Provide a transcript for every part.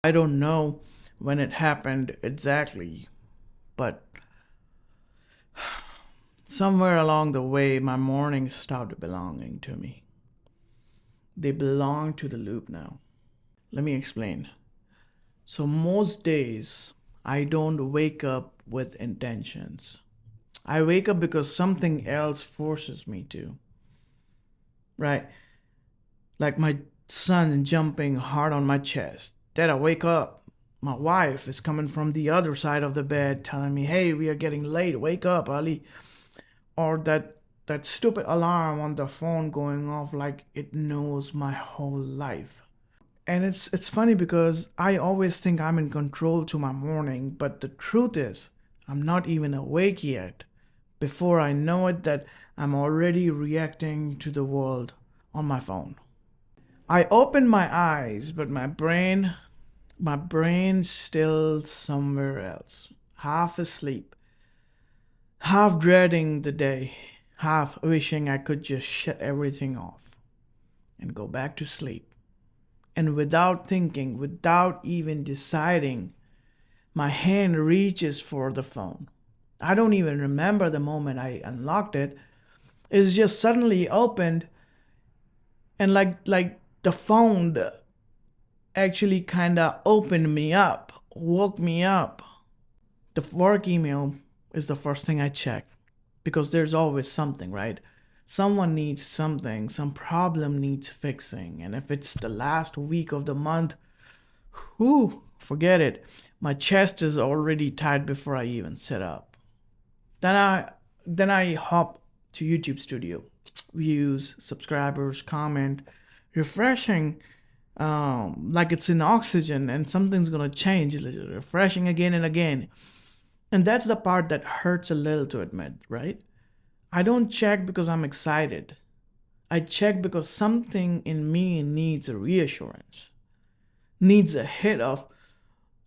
I don't know when it happened exactly, but somewhere along the way, my mornings stopped belonging to me. They belong to the loop now. Let me explain. So, most days, I don't wake up with intentions. I wake up because something else forces me to, right? Like my son jumping hard on my chest. Dad, I wake up. My wife is coming from the other side of the bed telling me, hey, we are getting late. Wake up, Ali. Or that stupid alarm on the phone going off like it knows my whole life. And it's funny because I always think I'm in control to my morning, but the truth is, I'm not even awake yet. Before I know it, that I'm already reacting to the world on my phone. I open my eyes, but my brain's still somewhere else, half asleep, half dreading the day, half wishing I could just shut everything off and go back to sleep. And without thinking, without even deciding, my hand reaches for the phone. I don't even remember the moment I unlocked it. It's just suddenly opened, and like the phone actually kind of opened me up, woke me up. The work email is the first thing I check because there's always something, right? Someone needs something, some problem needs fixing. And if it's the last week of the month, whew, forget it. My chest is already tight before I even sit up. Then I hop to YouTube Studio. Views, subscribers, comment, refreshing, like it's in oxygen and something's gonna change, refreshing again and again. And that's the part that hurts a little to admit, right? I don't check because I'm excited. I check because something in me needs a reassurance, needs a hit of,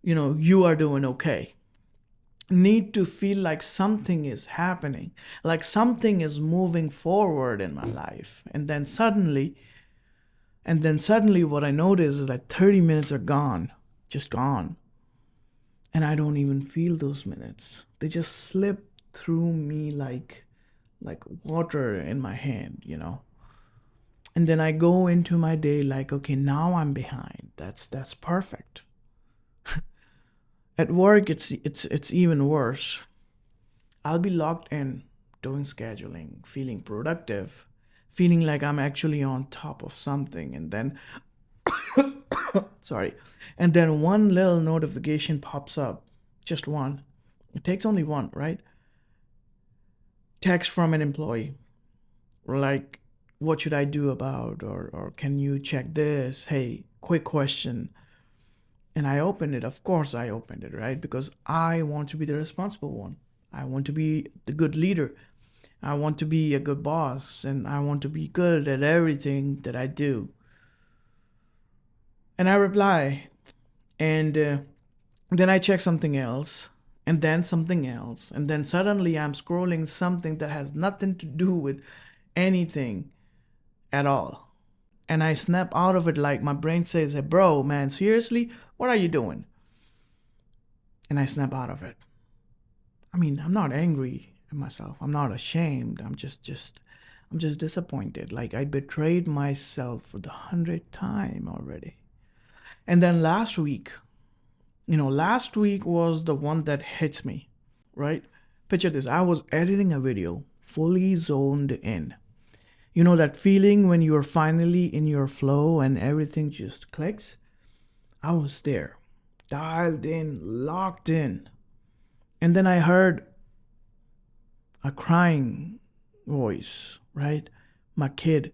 you are doing okay. Need to feel like something is happening, like something is moving forward in my life. And then suddenly what I notice is that 30 minutes are gone, just gone. And I don't even feel those minutes. They just slip through me like water in my hand. And then I go into my day like, okay, now I'm behind. That's perfect. At work it's even worse. I'll be locked in doing scheduling, feeling productive, feeling like I'm actually on top of something, and then sorry, and then one little notification pops up, just one. It takes only one, right? Text from an employee, like, what should I do about, or can you check this? Hey, quick question. And I opened it. Of course, I opened it, right? Because I want to be the responsible one. I want to be the good leader. I want to be a good boss, and I want to be good at everything that I do. And I reply, and then I check something else, and then something else, and then suddenly I'm scrolling something that has nothing to do with anything at all. And I snap out of it like my brain says, hey, bro, man, seriously? What are you doing? And I snap out of it. I mean, I'm not angry at myself. I'm not ashamed. I'm just disappointed. Like I betrayed myself for the 100th time already. And then last week was the one that hits me, right? Picture this. I was editing a video, fully zoned in. You know that feeling when you're finally in your flow and everything just clicks? I was there, dialed in, locked in. And then I heard a crying voice, right? My kid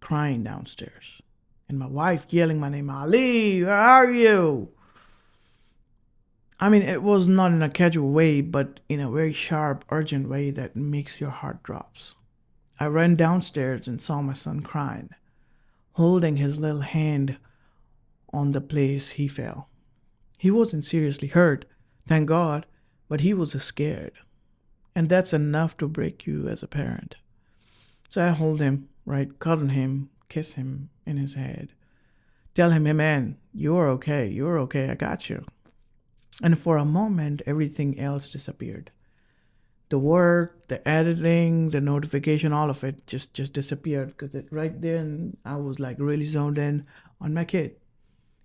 crying downstairs. And my wife yelling my name, Ali, where are you? I mean, it was not in a casual way, but in a very sharp, urgent way that makes your heart drops. I ran downstairs and saw my son crying, holding his little hand on the place he fell. He wasn't seriously hurt, thank God, but he was scared. And that's enough to break you as a parent. So I hold him, right, cuddle him, kiss him in his head, Tell him, hey man, you're okay. You're okay. I got you. And for a moment, everything else disappeared. The work, the editing, the notification, all of it just disappeared because it right then I was like really zoned in on my kid.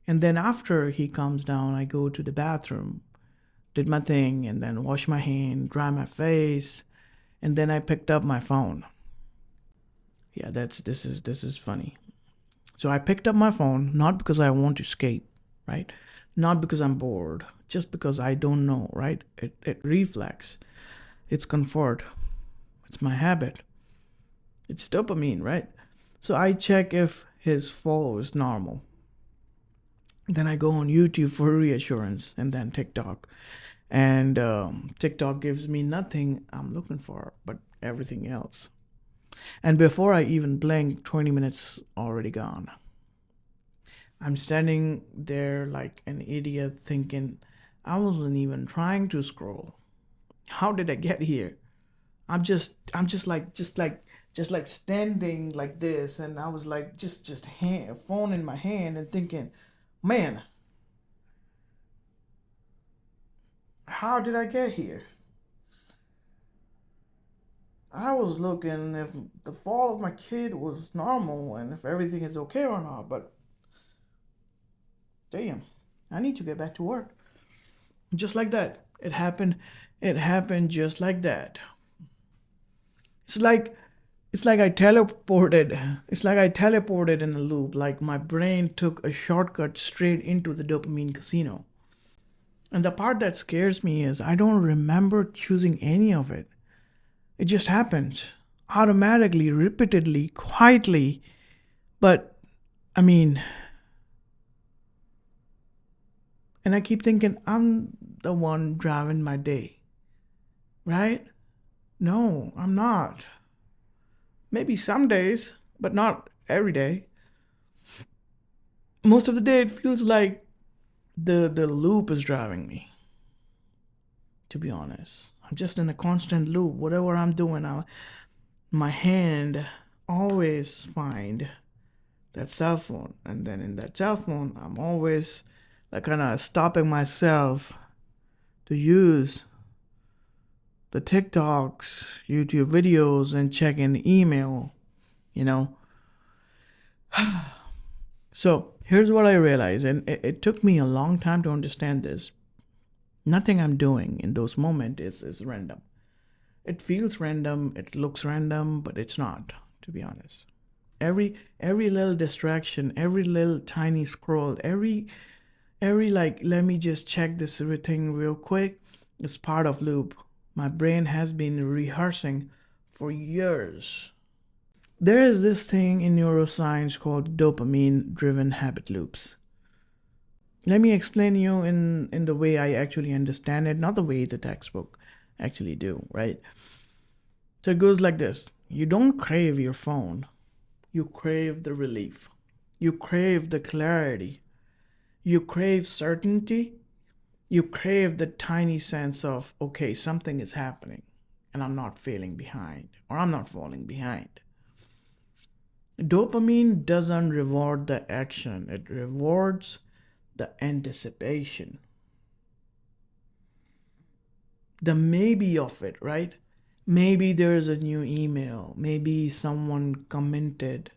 And then after he comes down, I go to the bathroom, did my thing, and then wash my hand, dry my face, and then I picked up my phone. Yeah, this is funny. So I picked up my phone not because I want to escape, right? Not because I'm bored, just because I don't know, right? It reflex. It's comfort. It's my habit. It's dopamine, right? So I check if his follow is normal. Then I go on YouTube for reassurance, and then TikTok. And TikTok gives me nothing I'm looking for, but everything else. And before I even blink, 20 minutes already gone. I'm standing there like an idiot thinking, I wasn't even trying to scroll. How did I get here? I'm just like standing like this, and I was like just hand, phone in my hand and thinking, man, how did I get here? I was looking if the fall of my kid was normal and if everything is okay or not, but damn, I need to get back to work. Just like that. It happened just like that. It's like it's like I teleported. It's like I teleported in a loop. Like my brain took a shortcut straight into the dopamine casino. And the part that scares me is I don't remember choosing any of it. It just happens automatically, repeatedly, quietly. But I mean, and I keep thinking I'm the one driving my day, right? No, I'm not. Maybe some days, but not every day. Most of the day, it feels like the loop is driving me, to be honest. I'm just in a constant loop. Whatever I'm doing, my hand always find that cell phone. And then in that cell phone, I'm always like kind of stopping myself to use the TikToks, YouTube videos, and checking the email, you know. So here's what I realized, and it took me a long time to understand this. Nothing I'm doing in those moments is random. It feels random, it looks random, but it's not, to be honest. Every little distraction, every little tiny scroll, every like let me just check this everything real quick is part of loop. My brain has been rehearsing for years. There is this thing in neuroscience called dopamine driven habit loops. Let me explain you in the way I actually understand it, not the way the textbook actually do, right? So it goes like this. You don't crave your phone. You crave the relief. You crave the clarity. You crave certainty. You crave the tiny sense of, okay, something is happening and I'm not failing behind or I'm not falling behind. Dopamine doesn't reward the action, it rewards the anticipation, the maybe of it, right? Maybe there's a new email, maybe someone commented,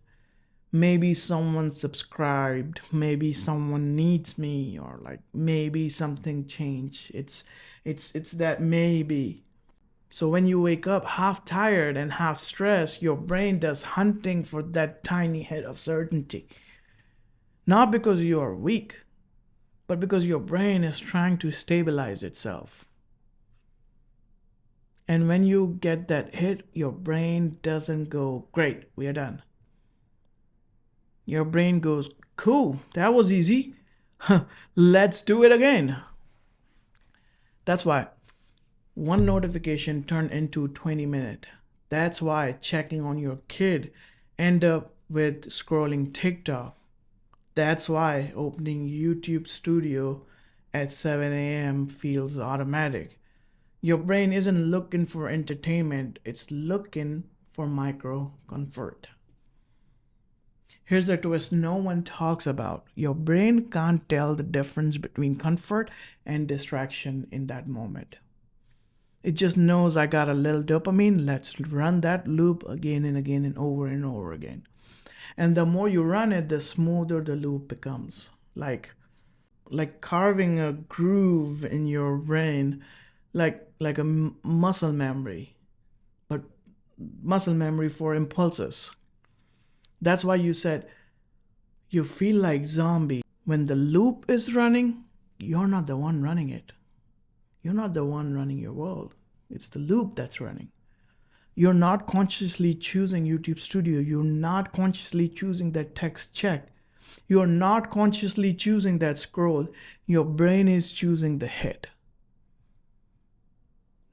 maybe someone subscribed, maybe someone needs me, or like maybe something changed. It's that maybe. So when you wake up half tired and half stressed, your brain does hunting for that tiny hit of certainty. Not because you are weak, but because your brain is trying to stabilize itself. And when you get that hit, your brain doesn't go, great, we are done. Your brain goes, cool, that was easy. Let's do it again. That's why one notification turned into 20 minutes. That's why checking on your kid end up with scrolling TikTok. That's why opening YouTube Studio at 7 a.m. feels automatic. Your brain isn't looking for entertainment, it's looking for micro comfort. Here's the twist no one talks about. Your brain can't tell the difference between comfort and distraction in that moment. It just knows I got a little dopamine. Let's run that loop again and over again. And the more you run it, the smoother the loop becomes. Like carving a groove in your brain, like a muscle memory, but muscle memory for impulses. That's why you said you feel like zombie. When the loop is running, you're not the one running it. You're not the one running your world. It's the loop that's running. You're not consciously choosing YouTube Studio. You're not consciously choosing that text check. You're not consciously choosing that scroll. Your brain is choosing the hit,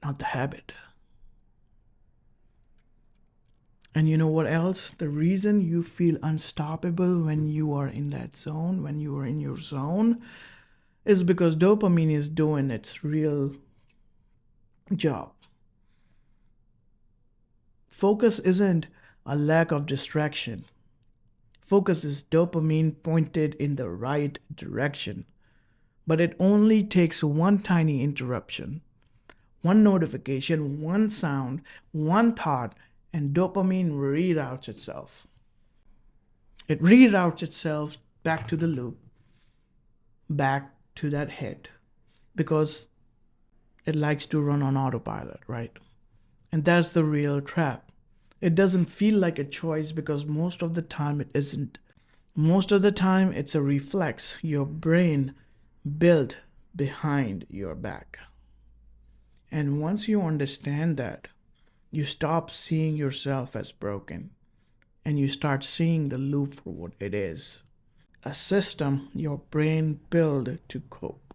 not the habit. And you know what else? The reason you feel unstoppable when you are in that zone, when you are in your zone, is because dopamine is doing its real job. Focus isn't a lack of distraction. Focus is dopamine pointed in the right direction. But it only takes one tiny interruption, one notification, one sound, one thought, and dopamine reroutes itself. It reroutes itself back to the loop, back to that hit, because it likes to run on autopilot, right? And that's the real trap. It doesn't feel like a choice because most of the time it isn't. Most of the time it's a reflex your brain built behind your back. And once you understand that, you stop seeing yourself as broken and you start seeing the loop for what it is, a system your brain built to cope.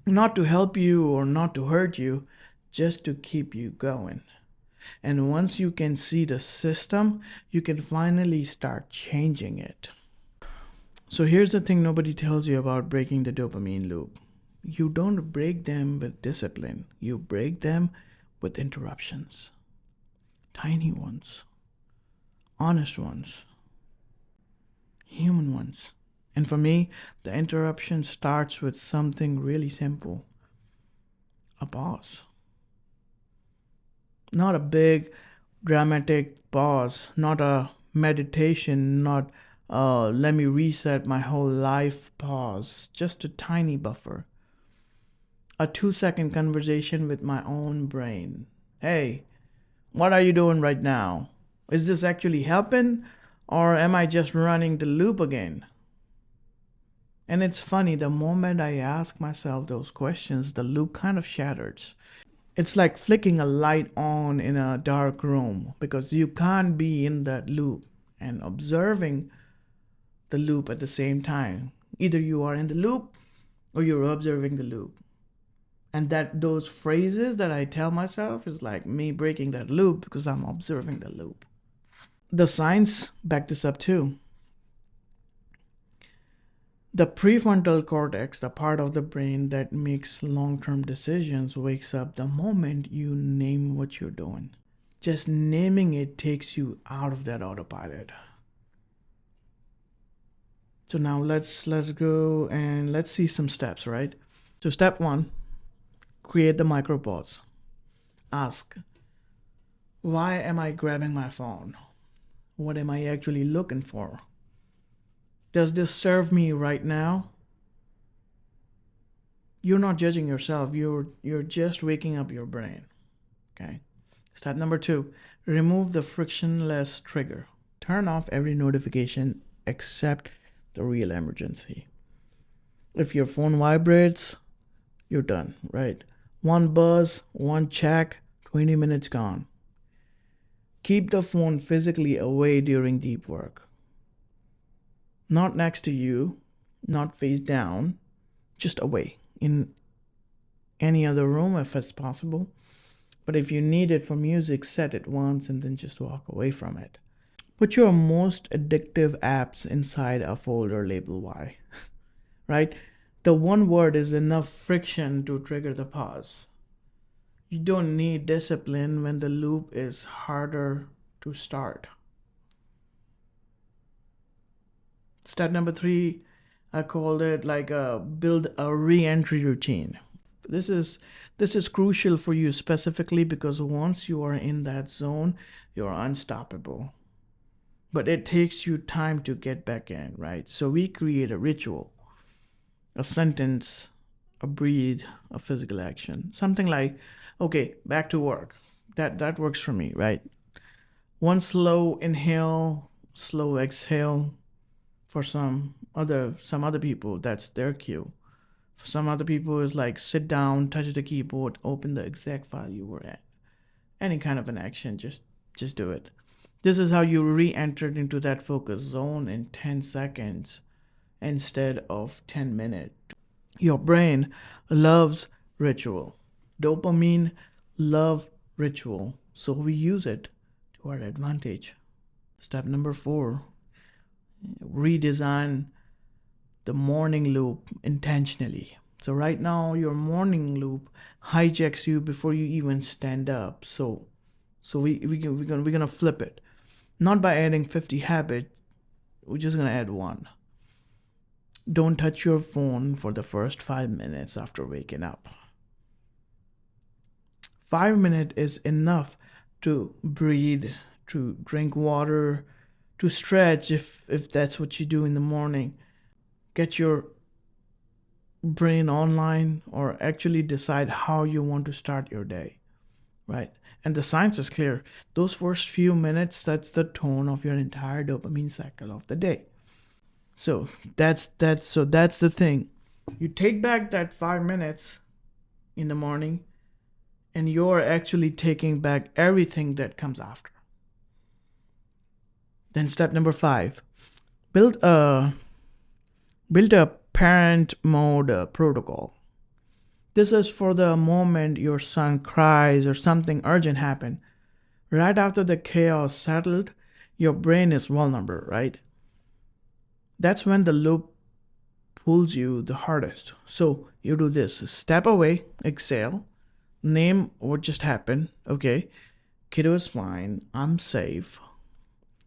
Not to help you or not to hurt you, just to keep you going. And once you can see the system, you can finally start changing it. So here's the thing nobody tells you about breaking the dopamine loop. You don't break them with discipline. You break them with interruptions. Tiny ones. Honest ones. Human ones. And for me, the interruption starts with something really simple. A pause. Not a big dramatic pause, not a meditation, not let me reset my whole life pause, just a tiny buffer. A 2-second conversation with my own brain. Hey, what are you doing right now? Is this actually helping? Or am I just running the loop again? And it's funny, the moment I ask myself those questions, the loop kind of shatters. It's like flicking a light on in a dark room because you can't be in that loop and observing the loop at the same time. Either you are in the loop or you're observing the loop. And that those phrases that I tell myself is like me breaking that loop because I'm observing the loop. The science back this up too. The prefrontal cortex, the part of the brain that makes long-term decisions, wakes up the moment you name what you're doing. Just naming it takes you out of that autopilot. So now let's go and let's see some steps, right? So step 1, create the micro pause. Ask, why am I grabbing my phone? What am I actually looking for? Does this serve me right now? You're not judging yourself. You're just waking up your brain. Okay. Step number 2, remove the frictionless trigger. Turn off every notification except the real emergency. If your phone vibrates, you're done, right? One buzz, one check, 20 minutes gone. Keep the phone physically away during deep work. Not next to you, not face down, just away in any other room if it's possible. But if you need it for music, set it once and then just walk away from it. Put your most addictive apps inside a folder labeled Y, right? The one word is enough friction to trigger the pause. You don't need discipline when the loop is harder to start. Step number 3, I called it like build a re-entry routine. This is this is crucial for you specifically because once you are in that zone, you're unstoppable. But it takes you time to get back in, right? So we create a ritual, a sentence, a breathe, a physical action. Something like, okay, back to work. That works for me, right? One slow inhale, slow exhale. For some other people, that's their cue. For some other people, it's like sit down, touch the keyboard, open the exact file you were at. Any kind of an action, just do it. This is how you re-entered into that focus zone in 10 seconds instead of 10 minutes. Your brain loves ritual. Dopamine love ritual, so we use it to our advantage. Step number 4, redesign the morning loop intentionally. So right now your morning loop hijacks you before you even stand up. We're gonna flip it. Not by adding 50 habits, we're just gonna add one. Don't touch your phone for the first 5 minutes after waking up. 5 minutes is enough to breathe, to drink water, to stretch if that's what you do in the morning. Get your brain online or actually decide how you want to start your day, right? And the science is clear. Those first few minutes sets the tone of your entire dopamine cycle of the day. So that's the thing. You take back that 5 minutes in the morning, and you're actually taking back everything that comes after. Then step number 5, build a parent mode protocol. This is for the moment your son cries or something urgent happened. Right after the chaos settled, your brain is vulnerable, right? That's when the loop pulls you the hardest. So you do this: step away, exhale, name what just happened. Okay, kiddo is fine, I'm safe.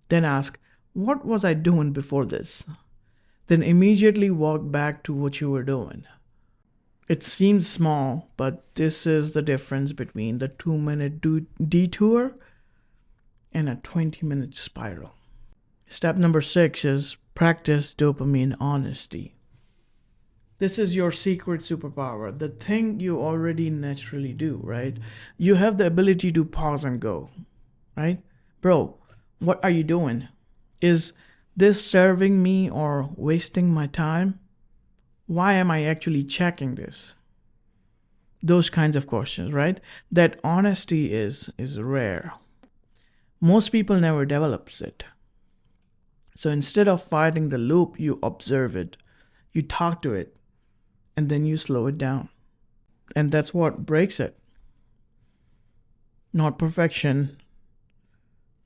Then ask, what was I doing before this? Then immediately walk back to what you were doing. It seems small, but this is the difference between the 2-minute detour and a 20-minute spiral. Step number 6 is practice dopamine honesty. This is your secret superpower, the thing you already naturally do, right? You have the ability to pause and go, right? Bro, what are you doing? Is this serving me or wasting my time? Why am I actually checking this? Those kinds of questions, right? That honesty is rare. Most people never develops it. So instead of fighting the loop, you observe it, you talk to it, and then you slow it down. And that's what breaks it. Not perfection,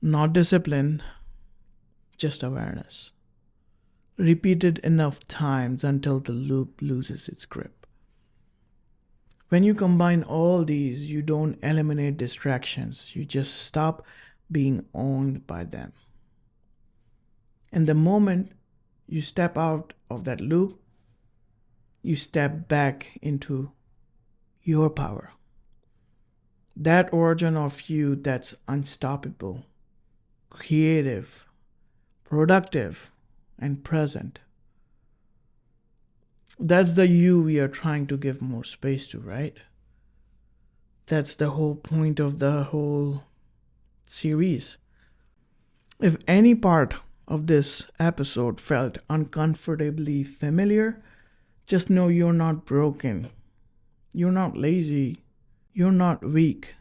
not discipline, just awareness. Repeated enough times until the loop loses its grip. When you combine all these, you don't eliminate distractions, you just stop being owned by them. And the moment you step out of that loop, you step back into your power. That version of you that's unstoppable, creative, productive, and present. That's the you we are trying to give more space to, right? That's the whole point of the whole series. If any part of this episode felt uncomfortably familiar, just know you're not broken. You're not lazy. You're not weak.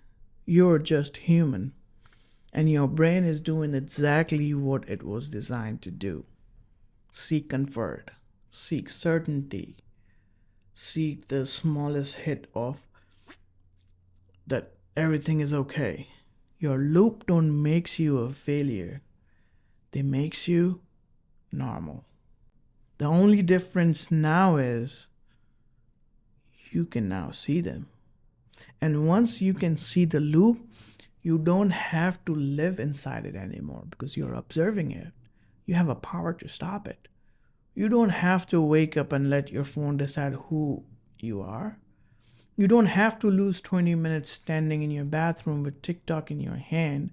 You're just human. And your brain is doing exactly what it was designed to do. Seek comfort. Seek certainty. Seek the smallest hit of that everything is okay. Your loop don't makes you a failure. They makes you normal. The only difference now is you can now see them. And once you can see the loop, you don't have to live inside it anymore because you're observing it. You have a power to stop it. You don't have to wake up and let your phone decide who you are. You don't have to lose 20 minutes standing in your bathroom with TikTok in your hand.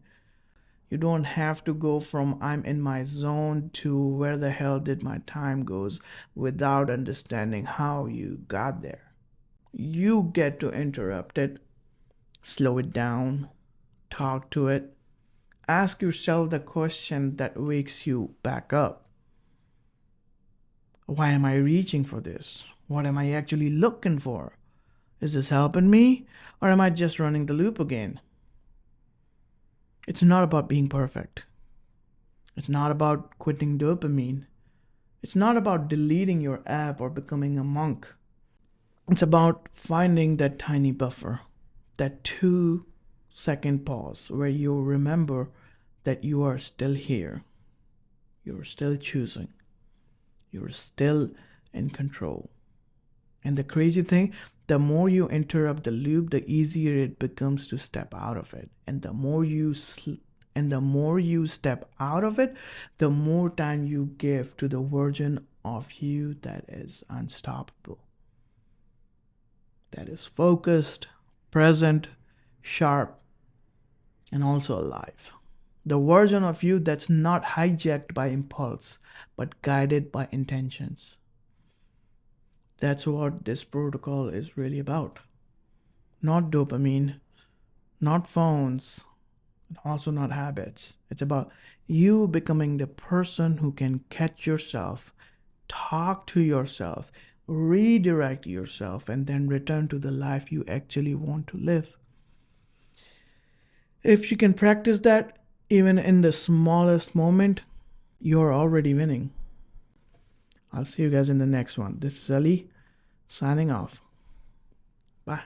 You don't have to go from I'm in my zone to where the hell did my time goes without understanding how you got there. You get to interrupt it, slow it down, talk to it, ask yourself the question that wakes you back up. Why am I reaching for this? What am I actually looking for? Is this helping me? Or am I just running the loop again? It's not about being perfect. It's not about quitting dopamine. It's not about deleting your app or becoming a monk. It's about finding that tiny buffer, that 2-second pause where you remember that you are still here. You're still choosing. You're still in control. And the crazy thing, the more you interrupt the loop, the easier it becomes to step out of it. And the more you step out of it, the more time you give to the version of you that is unstoppable, that is focused, present, sharp, and also alive. The version of you that's not hijacked by impulse, but guided by intentions. That's what this protocol is really about. Not dopamine, not phones, and also not habits. It's about you becoming the person who can catch yourself, talk to yourself, redirect yourself, and then return to the life you actually want to live. If you can practice that, even in the smallest moment, you're already winning. I'll see you guys in the next one. This is Ali signing off. Bye.